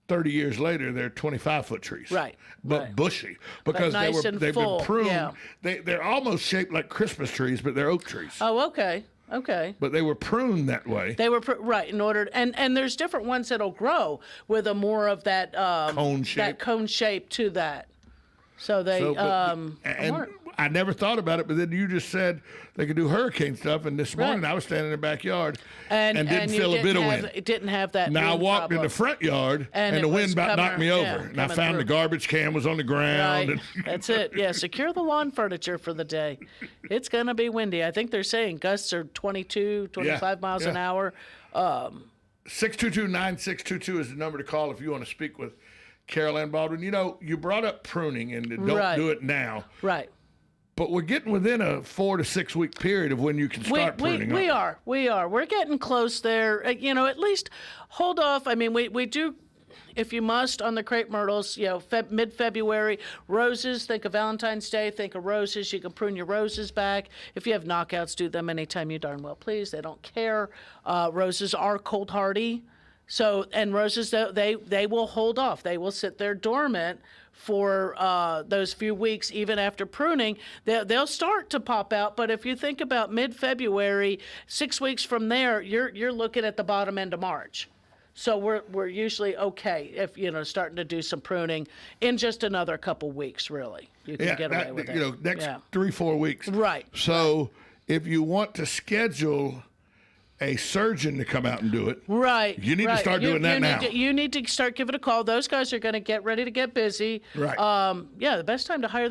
30 years later, they're 25-foot trees. Right. But bushy, because nice they've full, been pruned. yeah. They're almost shaped like Christmas trees, but they're oak trees. Oh, okay. Okay. But they were pruned that way. They were right in order, and there's different ones that'll grow with a more of that cone shape. That cone shape to that. So they I never thought about it, but then you just said they could do hurricane stuff, and this morning I was standing in the backyard and didn't feel a bit of wind. It didn't have that. Now I walked problem. in the front yard, and the wind about knocked me over, and I found the garbage can was on the ground. Right. That's it. Yeah, secure the lawn furniture for the day. It's going to be windy. I think they're saying gusts are 22, 25 miles an hour. 622-9622 is the number to call if you want to speak with Carol Ann Baldwin. You know, you brought up pruning, and don't do it now. Right. But we're getting within a 4 to 6 week period of when you can start pruning. We are. We're getting close there. At least hold off. I mean, we do, if you must, on the crepe myrtles, mid-February. Roses, think of Valentine's Day, think of roses. You can prune your roses back. If you have knockouts, do them anytime you darn well please. They don't care. Roses are cold hardy. So, and roses, they will hold off. They will sit there dormant for those few weeks, even after pruning. They'll start to pop out, but if you think about mid-February, 6 weeks from there, you're looking at the bottom end of March. So we're usually okay if starting to do some pruning in just another couple weeks. Really, you can get away with it. Next 3-4 weeks. Right. So if you want to schedule a surgeon to come out and do it. Right. You need to start doing that now. You need to start giving a call. Those guys are going to get ready to get busy. Right. The best time to hire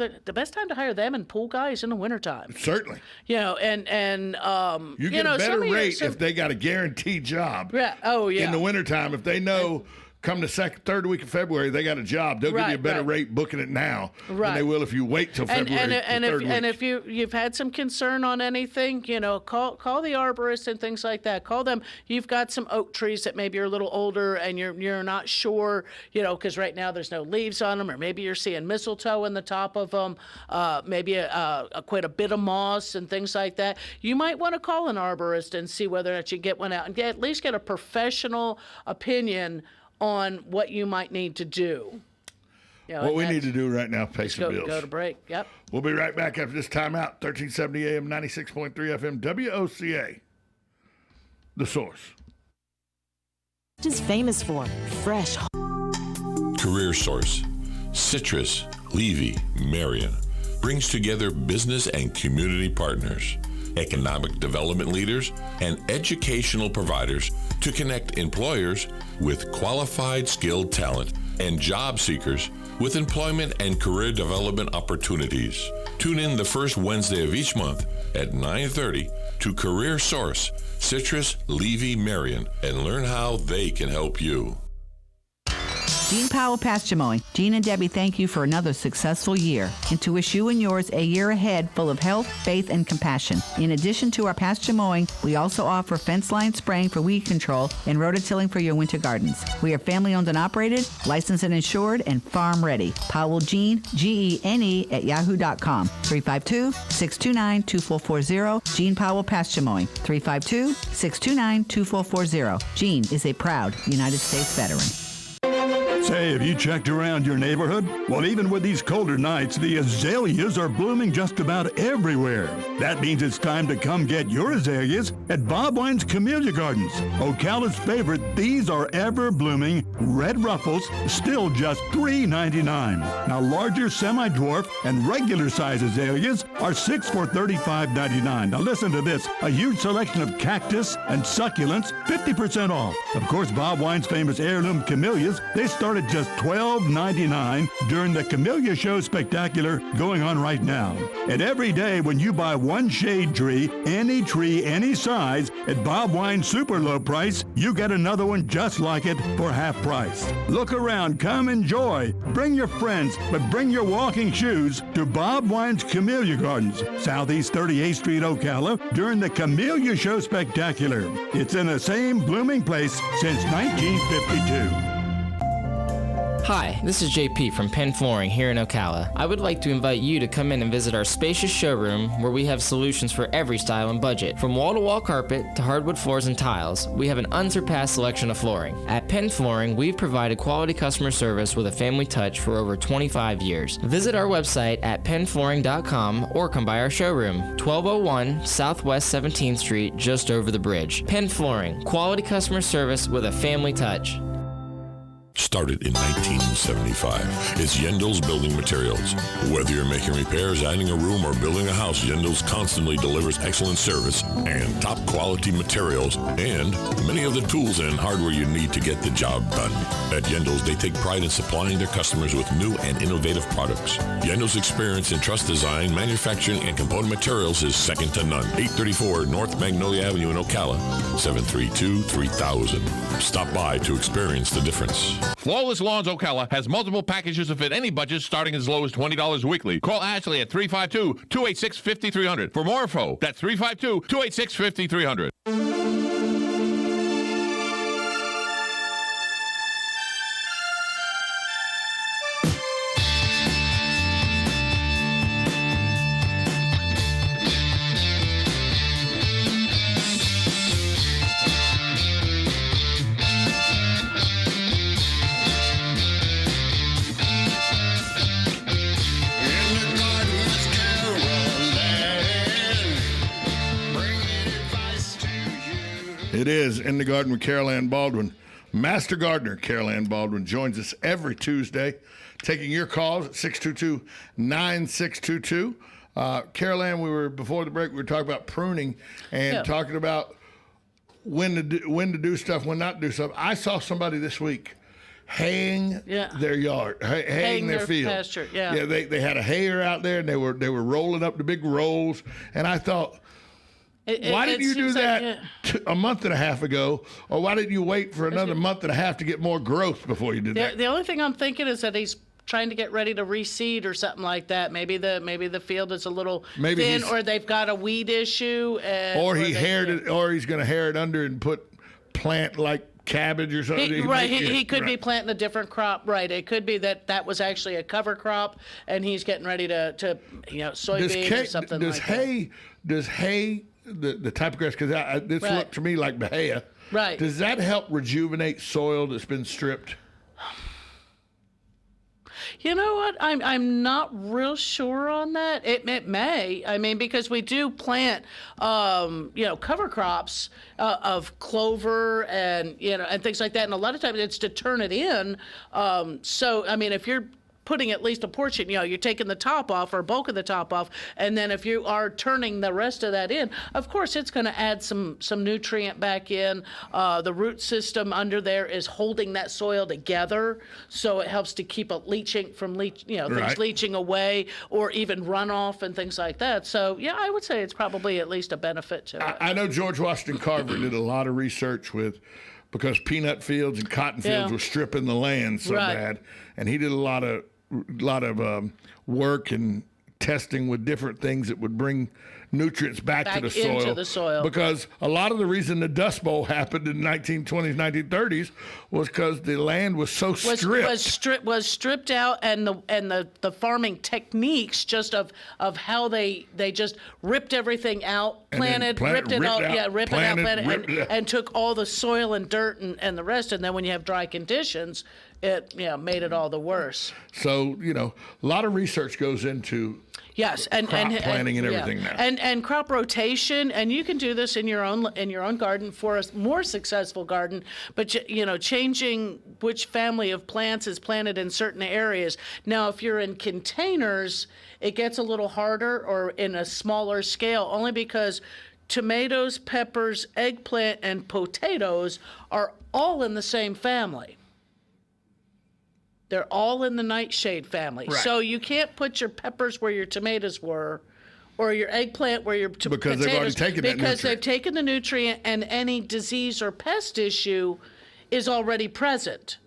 them and pool guys in the wintertime. Certainly. You get a better rate if they got a guaranteed job. Yeah. Oh yeah. In the wintertime, if they know come the third week of February, they got a job. They'll give you a better rate booking it now than they will if you wait till February. And if you've had some concern on anything, call the arborist and things like that. Call them. You've got some oak trees that maybe are a little older and you're not sure, because right now there's no leaves on them, or maybe you're seeing mistletoe in the top of them, maybe quite a bit of moss and things like that. You might want to call an arborist and see whether or not you get one out and at least get a professional opinion on what you might need to do. What we need to do right now, pay some bills. Go to break, yep. We'll be right back after this timeout. 1370 AM, 96.3 FM, WOCA, The Source. Just famous for fresh. Career Source, Citrus, Levy, Marion brings together business and community partners, economic development leaders, and educational providers to connect employers with qualified skilled talent and job seekers with employment and career development opportunities. Tune in the first Wednesday of each month at 9:30 to Career Source, Citrus, Levy, Marion, and learn how they can help you. Gene Powell Pasture Mowing. Gene and Debbie thank you for another successful year and to wish you and yours a year ahead full of health, faith, and compassion. In addition to our pasture mowing, we also offer fence line spraying for weed control and rototilling for your winter gardens. We are family owned and operated, licensed and insured, and farm ready. Powell Gene, Gene at yahoo.com. 352-629-2440. Gene Powell Pasture Mowing. 352-629-2440. Gene is a proud United States veteran. Say, have you checked around your neighborhood? Well, even with these colder nights, the azaleas are blooming just about everywhere. That means it's time to come get your azaleas at Baldwin's Camellia Gardens. Ocala's favorite, these are ever-blooming red ruffles, still just $3.99. Now, larger semi-dwarf and regular size azaleas are $6 for $35.99. Now, listen to this. A huge selection of cactus and succulents, 50% off. Of course, Baldwin's famous heirloom camellias, they start start at just $12.99 during the Camellia Show Spectacular going on right now. And every day when you buy one shade tree, any size, at Baldwin super low price, you get another one just like it for half price. Look around, come enjoy. Bring your friends, but bring your walking shoes to Baldwin's Camellia Gardens, Southeast 38th Street, Ocala, during the Camellia Show Spectacular. It's in the same blooming place since 1952. Hi, this is JP from Penn Flooring here in Ocala. I would like to invite you to come in and visit our spacious showroom where we have solutions for every style and budget. From wall-to-wall carpet to hardwood floors and tiles, we have an unsurpassed selection of flooring. At Penn Flooring, we've provided quality customer service with a family touch for over 25 years. Visit our website at pennflooring.com or come by our showroom, 1201 Southwest 17th Street, just over the bridge. Penn Flooring, quality customer service with a family touch. Started in 1975. It's Yendel's Building Materials. Whether you're making repairs, adding a room, or building a house, Yendel's constantly delivers excellent service and top quality materials and many of the tools and hardware you need to get the job done. At Yendel's, they take pride in supplying their customers with new and innovative products. Yendel's experience in truss design, manufacturing, and component materials is second to none. 834 North Magnolia Avenue in Ocala, 732-3000. Stop by to experience the difference. Flawless Lawns Ocala has multiple packages to fit any budget starting as low as $20 weekly. Call Ashley at 352-286-5300. For more info, that's 352-286-5300. It is In the Garden with Carol Ann Baldwin. Master gardener Carol Ann Baldwin joins us every Tuesday, taking your calls at 622-9622. Carol Ann, before the break, we were talking about pruning and talking about when to do stuff, when not to do stuff. I saw somebody this week haying their yard, haying their field. Pasture, Yeah, they had a hayer out there, and they were rolling up the big rolls, and I thought, why didn't you do that a month and a half ago, or why didn't you wait for another month and a half to get more growth before you did that? The only thing I'm thinking is that he's trying to get ready to reseed or something like that. Maybe the field is a little thin, or they've got a weed issue, or he's going to hair it under and plant like cabbage or something. He could be planting a different crop. Right. It could be that was actually a cover crop, and he's getting ready to soybean or something like that. Does hay, the type of grass, because this looked to me like bahia. Right. Does that help rejuvenate soil that's been stripped? You know what? I'm not real sure on that. It may. I mean, because we do plant, cover crops of clover and things like that, and a lot of times it's to turn it in. So I mean, if you're putting at least a portion, you're taking the top off or bulk of the top off, and then if you are turning the rest of that in, of course it's going to add some nutrient back in. The root system under there is holding that soil together, so it helps to keep it things leaching away, or even runoff and things like that. So yeah, I would say it's probably at least a benefit to it. I know George Washington Carver did a lot of research because peanut fields and cotton fields were stripping the land so bad, and he did a lot of work and testing with different things that would bring nutrients back to the soil. Because a lot of the reason the Dust Bowl happened in the 1920s, 1930s was because the land was so stripped. Was stripped out, and the farming techniques just of how they just ripped everything out, and took all the soil and dirt and the rest, and then when you have dry conditions, it made it all the worse. So a lot of research goes into crop planting and everything now, and crop rotation, and you can do this in your own garden for a more successful garden. But changing which family of plants is planted in certain areas. Now, if you're in containers, it gets a little harder, or in a smaller scale, only because tomatoes, peppers, eggplant, and potatoes are all in the same family. They're all in the nightshade family. Right. So you can't put your peppers where your tomatoes were, or your eggplant where your because potatoes, they've already taken that because they've nutrient. taken the nutrient, and any disease or pest issue is already present.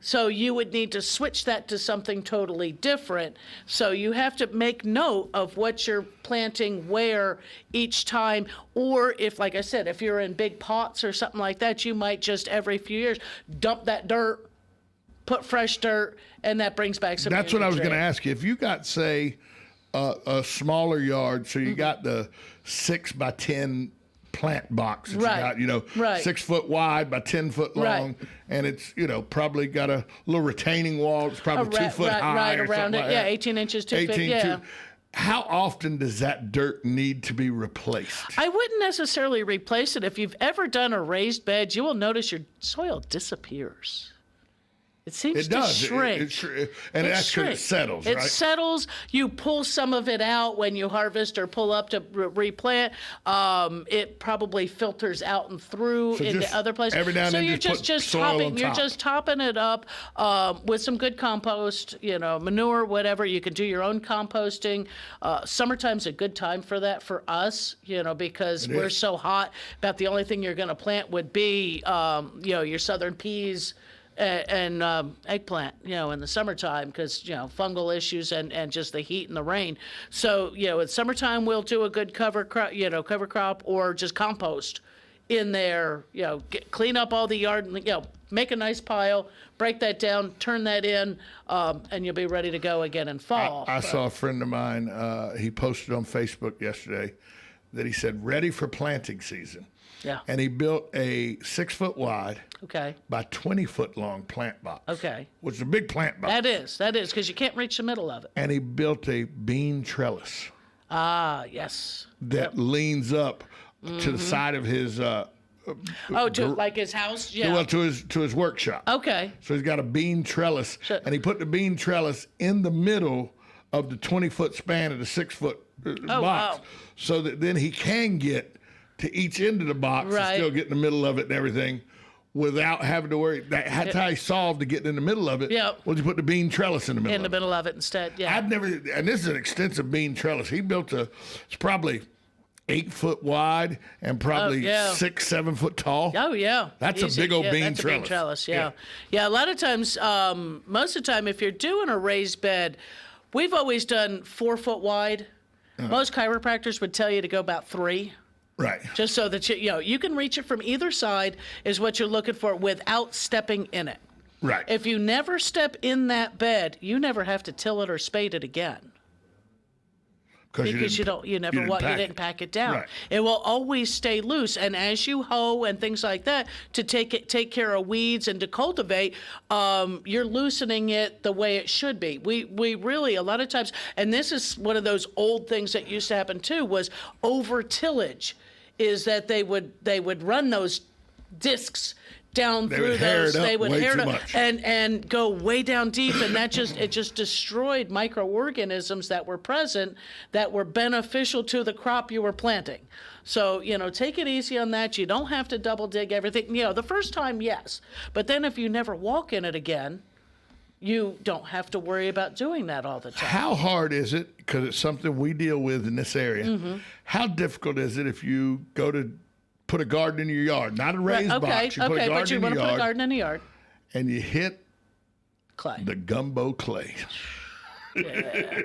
So you would need to switch that to something totally different. So you have to make note of what you're planting where each time. Or if, like I said, if you're in big pots or something like that, you might just every few years dump that dirt, put fresh dirt, and that brings back some That's what I was going to nutrient. ask you. If you got, say, a smaller yard, so Mm-hmm. you got the 6 by 10 plant box that Right. you got, Right. 6 foot wide by 10 foot long, Right. and it's, probably got a little retaining wall. It's probably 2 foot high right or around something it. like Yeah, that. 18 inches, 2 feet. 18, Yeah. How often does that dirt need to be replaced? I wouldn't necessarily replace it. If you've ever done a raised bed, you will notice your soil disappears. It seems It does. to shrink. And It that's because it shrinks. settles, It right? settles. You pull some of it out when you harvest or pull up to replant. It probably filters out and through So into just other places. every now and so then you're just put just soil topping. on You're top. just topping it up with some good compost. Manure, whatever. You can do your own composting. Summertime's a good time for that for us. Because It we're is. so hot. About the only thing you're going to plant would be your southern peas and eggplant, in the summertime, because fungal issues and just the heat and the rain. So in summertime we'll do a good cover crop or just compost in there. Clean up all the yard and make a nice pile, break that down, turn that in, and you'll be ready to go again in fall. I saw a friend of mine. He posted on Facebook yesterday that he said ready for planting season. Yeah. And he built a 6 foot wide Okay. by 20 foot long plant box. Okay. Which is a big plant box. That is, because you can't reach the middle of it. And he built a bean trellis Ah, yes. that leans up to the side of his Like his house? Yeah. well, to his workshop. Okay. So he's got a bean trellis, and he put the bean trellis in the middle of the 20 foot span of the 6 foot box, wow. so that then he can get to each end of the box Right. and still get in the middle of it and everything, without having to worry. That's how he solved to get in the middle of it. Yep. Was he put the bean trellis in the middle? In the middle of it instead, yeah. I've never, and this is an extensive bean trellis. He built it's probably 8 foot wide and probably 6, 7 foot tall. Oh, yeah. That's Easy. a big old bean that's trellis. A big trellis, yeah. Yeah, a lot of times, most of the time, if you're doing a raised bed, we've always done 4 foot wide. Most chiropractors would tell you to go about 3. Right. Just so that you can reach it from either side is what you're looking for without stepping in it. Right. If you never step in that bed, you never have to till it or spade it again. Because you didn't pack it down. Right. It will always stay loose, and as you hoe and things like that to take care of weeds and to cultivate, you're loosening it the way it should be. We really a lot of times, and this is one of those old things that used to happen too, was over tillage, is that they would run those discs down They through would hair those. it up They would way hair too it up much. and go way down deep, and it just destroyed microorganisms that were present that were beneficial to the crop you were planting. So take it easy on that. You don't have to double dig everything. The first time, yes, but then if you never walk in it again, you don't have to worry about doing that all the time. How hard is it? Because it's something we deal with in this area. Mm-hmm. How difficult is it if you go to put a garden in your yard, not a raised box? You put a garden but you in want your to put a yard, garden in the yard. and you hit Clay. the gumbo clay. Yeah.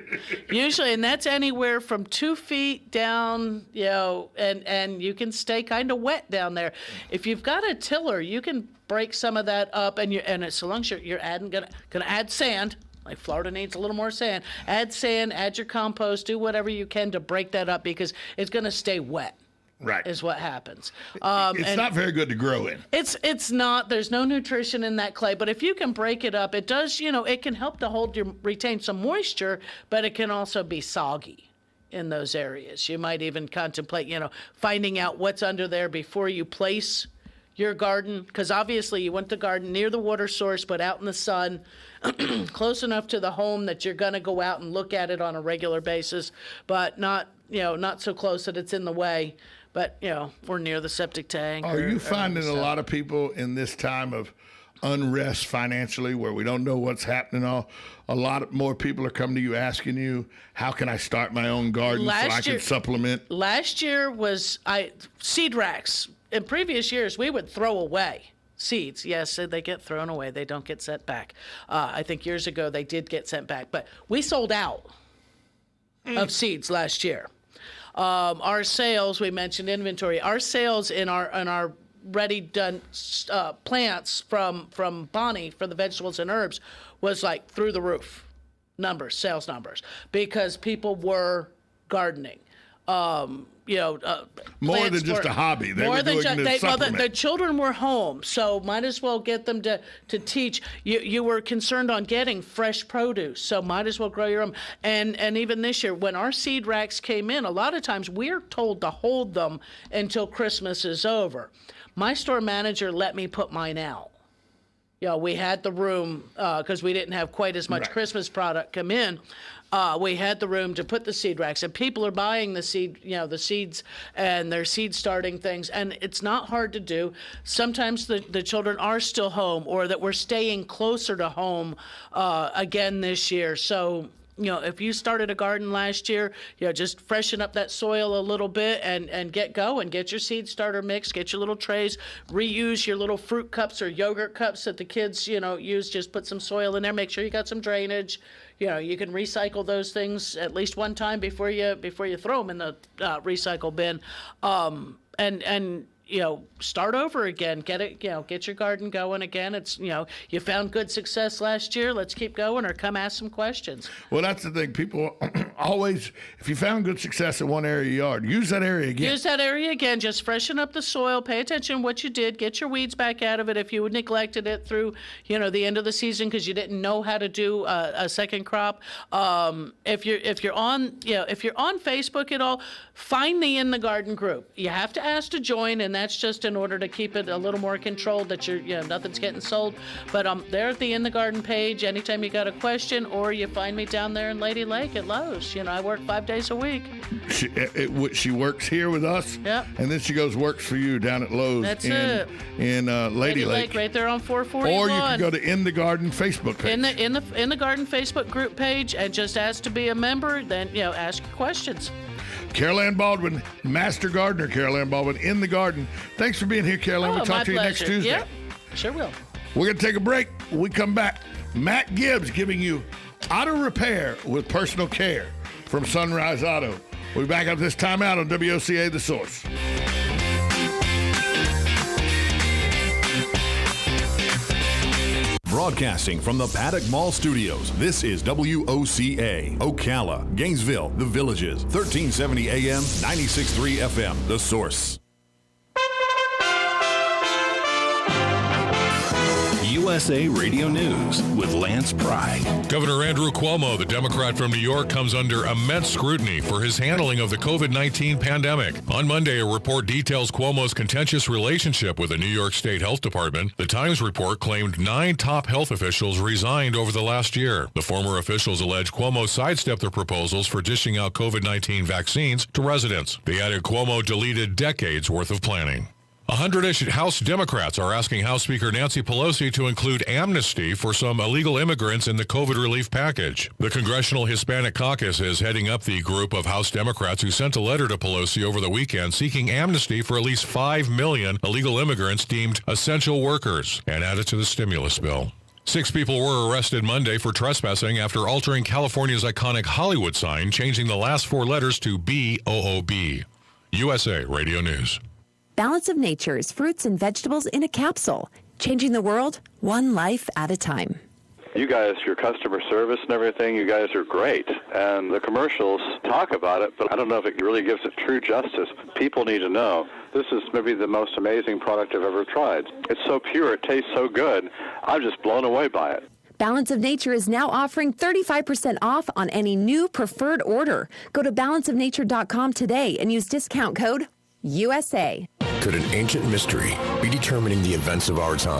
Usually, and that's anywhere from 2 feet down, and you can stay kind of wet down there. If you've got a tiller, you can break some of that up, and so long as you're gonna add sand. Like Florida needs a little more sand. Add sand, add your compost, do whatever you can to break that up because it's going to stay wet. Right. Is what happens. It's not very good to grow in. It's not. There's no nutrition in that clay. But if you can break it up, it does. It can help to retain some moisture, but it can also be soggy in those areas. You might even contemplate, finding out what's under there before you place your garden, because obviously you want the garden near the water source, but out in the sun, close enough to the home that you're going to go out and look at it on a regular basis, but not so close that it's in the way. But, we're near the septic tank. Are you finding a lot of people in this time of unrest financially where we don't know what's happening, a lot more people are coming to you asking you, how can I start my own garden so I can supplement? Last year was seed racks. In previous years, we would throw away seeds. Yes, they get thrown away. They don't get sent back. I think years ago they did get sent back, but we sold out of seeds last year. Our sales, we mentioned inventory. Our sales in our ready done plants from Bonnie for the vegetables and herbs was like through the roof sales numbers, because people were gardening. More than just a hobby. They were doing it as a supplement. The children were home, so might as well get them to teach. You were concerned on getting fresh produce, so might as well grow your own. And even this year, when our seed racks came in, a lot of times we're told to hold them until Christmas is over. My store manager let me put mine out. We had the room because we didn't have quite as much Christmas product come in. We had the room to put the seed racks, and people are buying the seeds, and they're seed starting things, and it's not hard to do. Sometimes the children are still home, or that we're staying closer to home again this year. So, if you started a garden last year, just freshen up that soil a little bit and get going. Get your seed starter mix, get your little trays, reuse your little fruit cups or yogurt cups that the kids, use. Just put some soil in there. Make sure you got some drainage. You can recycle those things at least one time before you throw them in the recycle bin. And start over again. Get your garden going again. It's, you found good success last year. Let's keep going, or come ask some questions. Well, that's the thing. People always, if you found good success in one area of your yard, use that area again. Use that area again. Just freshen up the soil. Pay attention to what you did. Get your weeds back out of it if you neglected it through, the end of the season because you didn't know how to do a second crop. If you're on Facebook at all, find the In the Garden group. You have to ask to join, and that's just in order to keep it a little more controlled, that nothing's getting sold. But there at the In the Garden page, anytime you got a question, or you find me down there in Lady Lake at Lowe's. I work 5 days a week. She works here with us. Yep. And then she works for you down at Lowe's. That's it. In Lady Lake, right there on 441. Or you can go to In the Garden Facebook page. In the Garden Facebook group page, and just ask to be a member. Then ask your questions. Carol Ann Baldwin, Master Gardener Carol Ann Baldwin, In the Garden. Thanks for being here, Carol Ann. We'll talk to you next Tuesday. Yep, sure will. We're going to take a break. When we come back, Matt Gibbs giving you auto repair with personal care from Sunrise Auto. We'll be back after this timeout on WOCA The Source. Broadcasting from the Paddock Mall Studios, this is WOCA, Ocala, Gainesville, The Villages, 1370 AM, 96.3 FM, The Source. USA Radio News with Lance Pry. Governor Andrew Cuomo, the Democrat from New York, comes under immense scrutiny for his handling of the COVID-19 pandemic. On Monday, a report details Cuomo's contentious relationship with the New York State Health Department. The Times report claimed 9 top health officials resigned over the last year. The former officials allege Cuomo sidestepped their proposals for dishing out COVID-19 vaccines to residents. They added Cuomo deleted decades worth of planning. 100-ish House Democrats are asking House Speaker Nancy Pelosi to include amnesty for some illegal immigrants in the COVID relief package. The Congressional Hispanic Caucus is heading up the group of House Democrats who sent a letter to Pelosi over the weekend seeking amnesty for at least 5 million illegal immigrants deemed essential workers and add it to the stimulus bill. 6 people were arrested Monday for trespassing after altering California's iconic Hollywood sign, changing the last 4 letters to BOOB. USA Radio News. Balance of Nature's fruits and vegetables in a capsule, changing the world one life at a time. You guys, your customer service and everything, you guys are great. And the commercials talk about it, but I don't know if it really gives it true justice. People need to know. This is maybe the most amazing product I've ever tried. It's so pure, it tastes so good. I'm just blown away by it. Balance of Nature is now offering 35% off on any new preferred order. Go to balanceofnature.com today and use discount code USA. Could an ancient mystery be determining the events of our time?